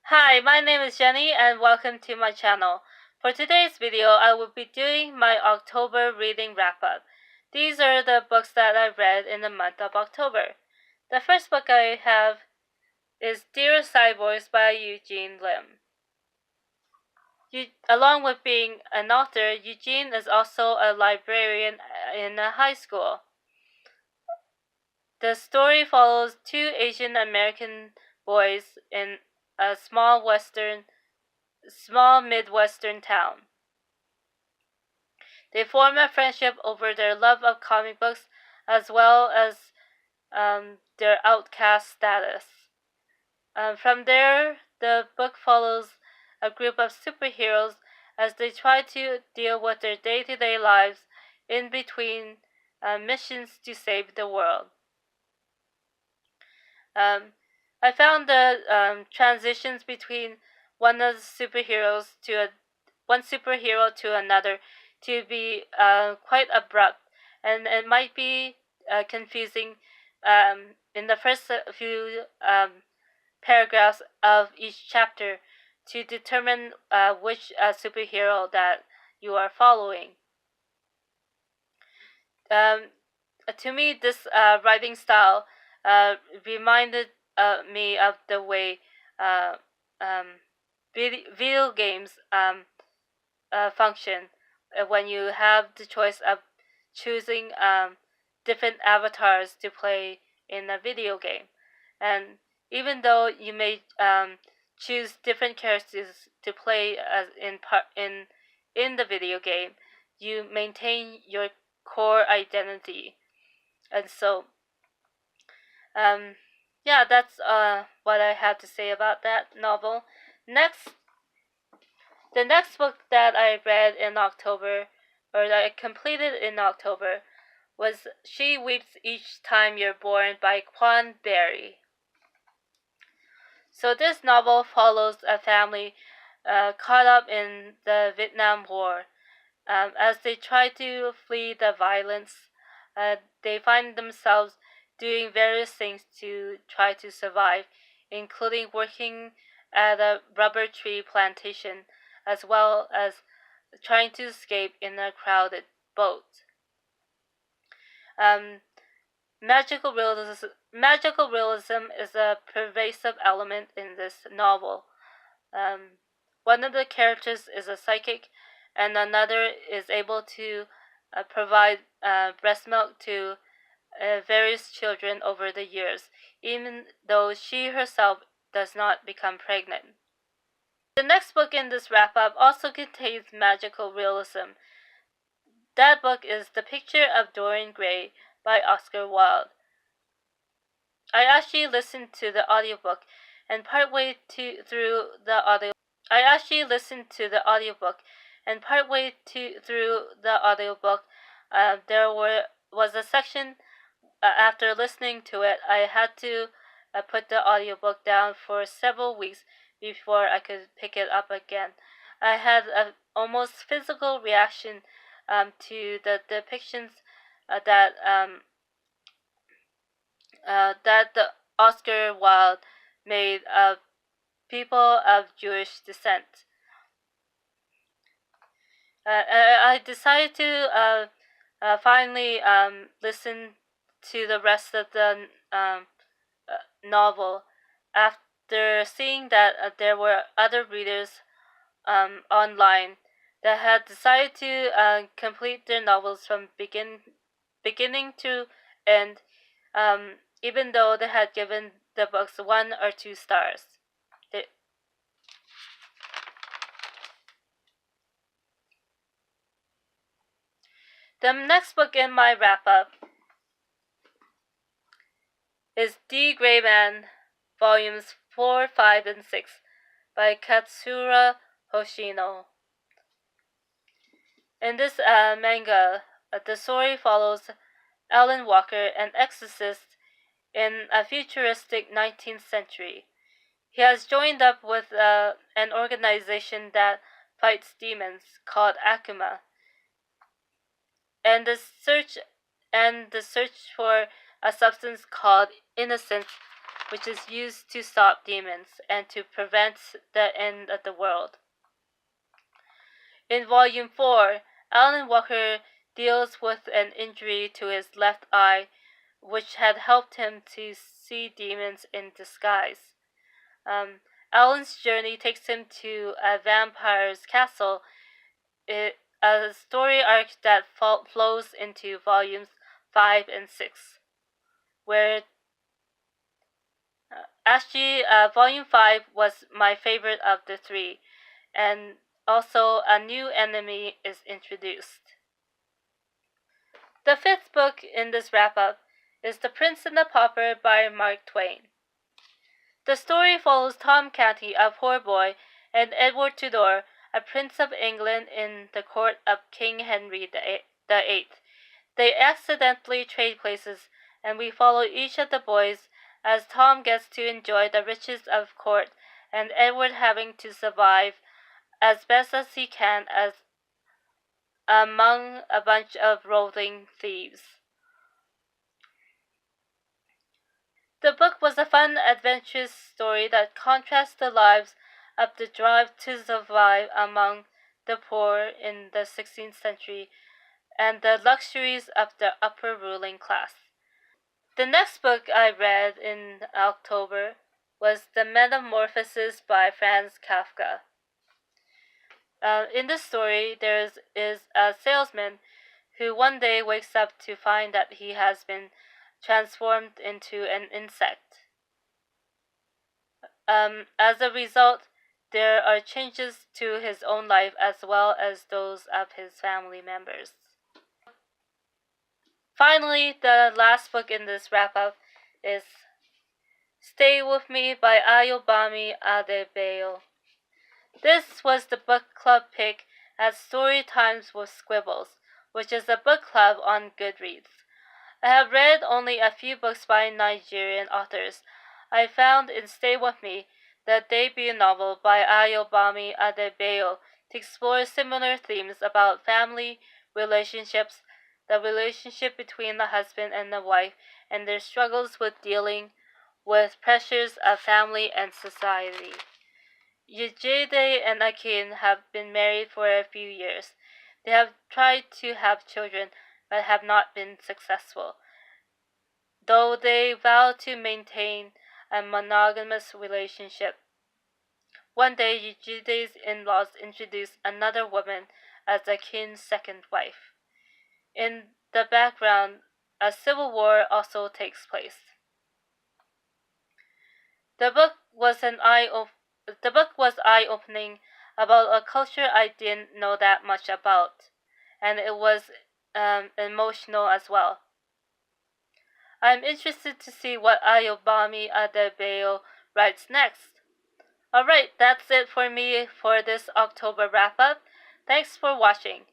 Hi, my name is Jenny and welcome to my channel. For today's video, I will be doing my October reading wrap-up. These are the books that I read in the month of October. The first book I have is Dear Cyborgs by Eugene Lim. Along with being an author, Eugene is also a librarian in a high school. The story follows two Asian American boys in a small Midwestern town. They form a friendship over their love of comic books as well as their outcast status. From there, the book follows a group of superheroes as they try to deal with their day-to-day lives in between missions to save the world. I found the transitions between one superhero to another to be quite abrupt, and it might be confusing in the first few paragraphs of each chapter to determine which superhero that you are following. To me, this writing style reminded me of the way video games function when you have the choice of choosing different avatars to play in a video game. And even though you may choose different characters to play as in the video game, you maintain your core identity. And so yeah, that's what I have to say about that novel. The next book that I read in October, or that I completed in October, was She Weeps Each Time You're Born by Quan Berry. So this novel follows a family caught up in the Vietnam War. As they try to flee the violence, they find themselves doing various things to try to survive, including working at a rubber tree plantation, as well as trying to escape in a crowded boat. Magical realism is a pervasive element in this novel. One of the characters is a psychic, and another is able to provide breast milk to various children over the years, even though she herself does not become pregnant. The next book in this wrap-up also contains magical realism. That book is The Picture of Dorian Gray by Oscar Wilde. I actually listened to the audiobook, and partway through the audiobook, there was a section. After listening to it, I had to put the audiobook down for several weeks before I could pick it up again. I had an almost physical reaction to the depictions that the Oscar Wilde made of people of Jewish descent. I decided to finally listen to the rest of the novel after seeing that there were other readers online that had decided to complete their novels from beginning to end, even though they had given the books 1 or 2 stars. The next book in my wrap-up is D.Gray-man, volumes 4, 5, and 6 by Katsura Hoshino. In this manga, the story follows Alan Walker, an exorcist in a futuristic 19th century. He has joined up with an organization that fights demons called Akuma, and the search for a substance called innocence which is used to stop demons and to prevent the end of the world. In Volume 4, Alan Walker deals with an injury to his left eye, which had helped him to see demons in disguise. Alan's journey takes him to a vampire's castle, a story arc that flows into volumes 5 and 6, where volume 5 was my favorite of the three, and also a new enemy is introduced. The fifth book in this wrap-up is The Prince and the Pauper by Mark Twain. The story follows Tom Canty, a poor boy, and Edward Tudor, a prince of England in the court of King Henry VIII. They accidentally trade places, and we follow each of the boys as Tom gets to enjoy the riches of court and Edward having to survive as best as he can as among a bunch of roving thieves. The book was a fun, adventurous story that contrasts the lives of the drive to survive among the poor in the 16th century and the luxuries of the upper ruling class. The next book I read in October was The Metamorphosis by Franz Kafka. In this story, there is a salesman who one day wakes up to find that he has been transformed into an insect. As a result, there are changes to his own life as well as those of his family members. Finally, the last book in this wrap-up is Stay With Me by Ayobami Adebayo. This was the book club pick at Story Times with Squibbles, which is a book club on Goodreads. I have read only a few books by Nigerian authors. I found in Stay With Me, the debut novel by Ayobami Adebayo, to explore similar themes about family, relationships, the relationship between the husband and the wife, and their struggles with dealing with pressures of family and society. Eugene and Akin have been married for a few years. They have tried to have children, but have not been successful, though they vow to maintain a monogamous relationship. One day, Eugene's in-laws introduce another woman as Akin's second wife. In the background, a civil war also takes place. The book was eye-opening about a culture I didn't know that much about, and it was emotional as well. I'm interested to see what Ayobami Adebayo writes next. Alright, that's it for me for this October wrap-up. Thanks for watching.